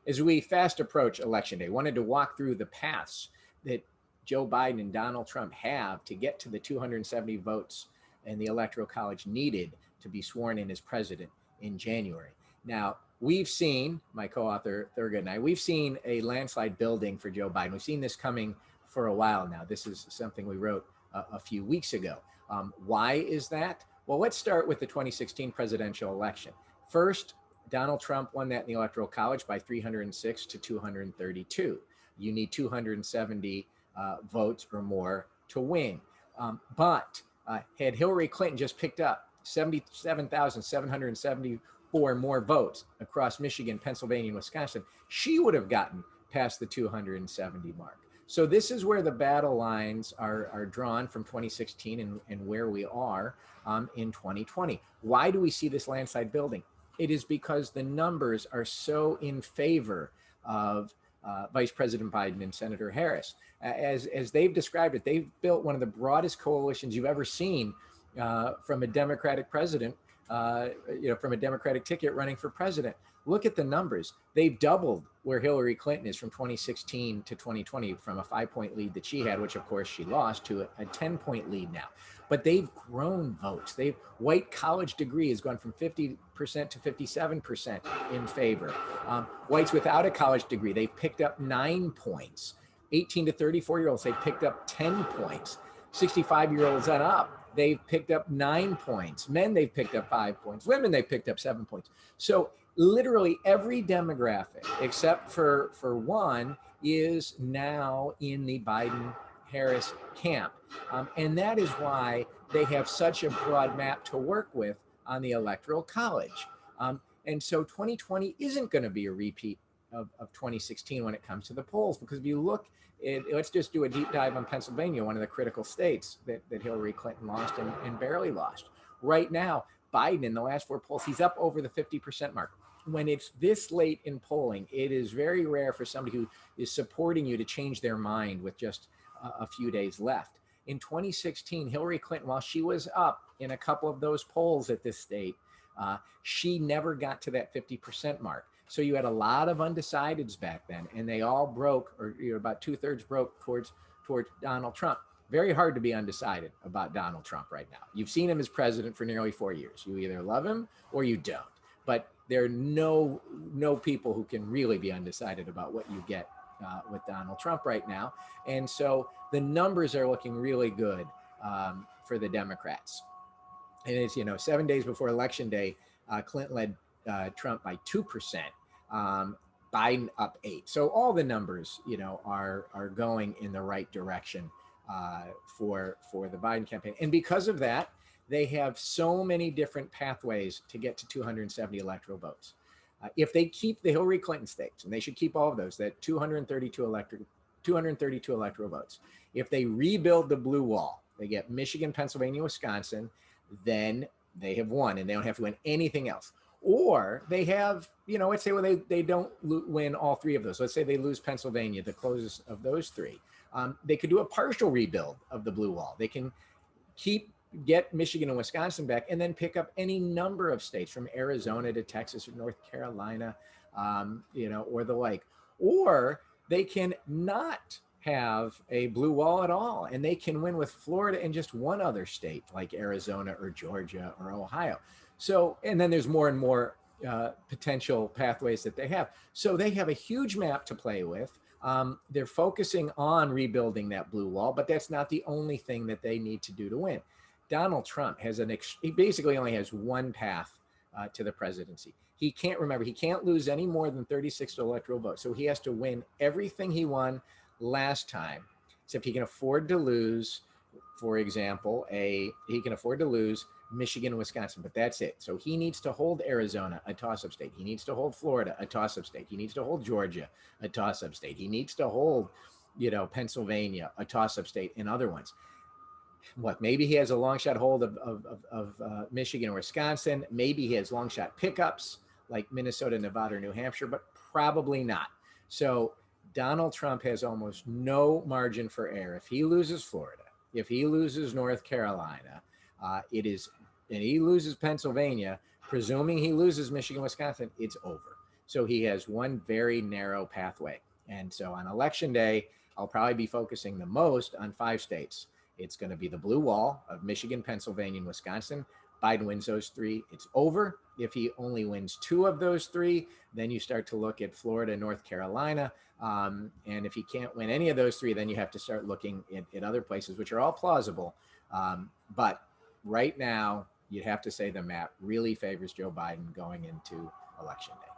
As we fast approach Election Day, wanted to walk through the paths that Joe Biden and Donald Trump have to get to the 270 votes and the Electoral College needed to be sworn in as president in January. Now, we've seen, my co-author Thurgood and I, we've seen a landslide building for Joe Biden. We've seen this coming for a while now. This is something we wrote a few weeks ago. Why is that? Well, let's start with the 2016 presidential election. First, Donald Trump won that in the Electoral College by 306 to 232. You need 270 votes or more to win. But had Hillary Clinton just picked up 77,774 more votes across Michigan, Pennsylvania, and Wisconsin, she would have gotten past the 270 mark. So this is where the battle lines are drawn from 2016 and where we are in 2020. Why do we see this landslide building? It is because the numbers are so in favor of Vice President Biden and Senator Harris. As they've described it, they've built one of the broadest coalitions you've ever seen from a Democratic president, from a Democratic ticket running for president. Look at the numbers. They've doubled where Hillary Clinton is from 2016 to 2020, from a 5-point lead that she had, which of course she lost, to a 10-point lead now. But they've grown votes. White college degree has gone from 50% to 57% in favor. Whites without a college degree, they've picked up 9 points. 18 to 34-year-olds, they picked up 10 points. 65-year-olds and up, they've picked up 9 points. Men, they've picked up 5 points. Women, they've picked up 7 points. So literally every demographic, except for one, is now in the Biden-Harris camp. And that is why they have such a broad map to work with on the Electoral College. And so 2020 isn't going to be a repeat of 2016 when it comes to the polls, because if you look, let's just do a deep dive on Pennsylvania, one of the critical states that Hillary Clinton lost and barely lost. Right now, Biden in the last 4 polls, he's up over the 50% mark. When it's this late in polling, it is very rare for somebody who is supporting you to change their mind with just a few days left. In 2016, Hillary Clinton, while she was up in a couple of those polls at this state, she never got to that 50% mark. So you had a lot of undecideds back then, and they all broke, or about 2/3 broke towards Donald Trump. Very hard to be undecided about Donald Trump right now. You've seen him as president for nearly 4 years. You either love him or you don't. But there are no people who can really be undecided about what you get with Donald Trump right now. And so the numbers are looking really good for the Democrats. And it's, 7 days before Election Day, Clinton led Trump by 2%, Biden up 8. So all the numbers, are going in the right direction for the Biden campaign. And because of that, they have so many different pathways to get to 270 electoral votes. If they keep the Hillary Clinton states, and they should keep all of those, that 232 electoral votes. If they rebuild the blue wall, they get Michigan, Pennsylvania, Wisconsin, then they have won and they don't have to win anything else. Or they have, let's say, they don't win all 3 of those. Let's say they lose Pennsylvania, the closest of those 3. They could do a partial rebuild of the blue wall. They can get Michigan and Wisconsin back, and then pick up any number of states from Arizona to Texas or North Carolina, or the like. Or they can not have a blue wall at all, and they can win with Florida and just one other state like Arizona or Georgia or Ohio. So, and then there's more and more potential pathways that they have. So they have a huge map to play with. They're focusing on rebuilding that blue wall, but that's not the only thing that they need to do to win. Donald Trump has he basically only has one path to the presidency. He can't lose any more than 36 electoral votes. So he has to win everything he won last time, except he can afford to lose, for example, he can afford to lose Michigan and Wisconsin, but that's it. So he needs to hold Arizona, a toss-up state. He needs to hold Florida, a toss-up state. He needs to hold Georgia, a toss-up state. He needs to hold, Pennsylvania, a toss-up state, and other ones. Maybe he has a long shot hold of Michigan or Wisconsin. Maybe he has long shot pickups like Minnesota, Nevada, or New Hampshire, but probably not. So Donald Trump has almost no margin for error. If he loses Florida, if he loses North Carolina, and he loses Pennsylvania, presuming he loses Michigan, Wisconsin, it's over. So he has one very narrow pathway. And so on election day, I'll probably be focusing the most on 5 states. It's going to be the blue wall of Michigan, Pennsylvania, and Wisconsin. Biden wins those 3, it's over. If he only wins 2 of those 3, then you start to look at Florida, North Carolina. And if he can't win any of those 3, then you have to start looking at other places, which are all plausible. But right now, you'd have to say the map really favors Joe Biden going into election day.